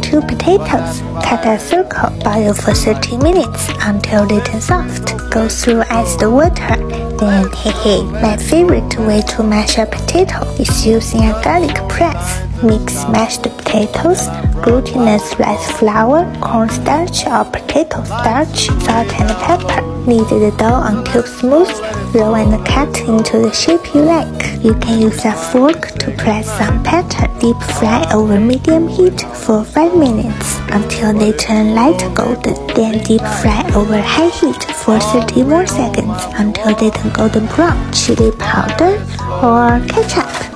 2 potatoes. Cut a circle, boil for 30 minutes until they turn soft. Go through iced water. Then, my favorite way to mash a potato is using a garlic press. Mix mashed potatoes, glutinous rice flour, cornstarch or potato starch, salt and pepper. Knead the dough until smooth. Roll and cut into the shape you like. You can use a fork to press some pattern. Deep fry over medium heat for 5 minutes until they turn light golden. Then deep fry over high heat for 30 more seconds until they turn golden brown. Chili powder or ketchup.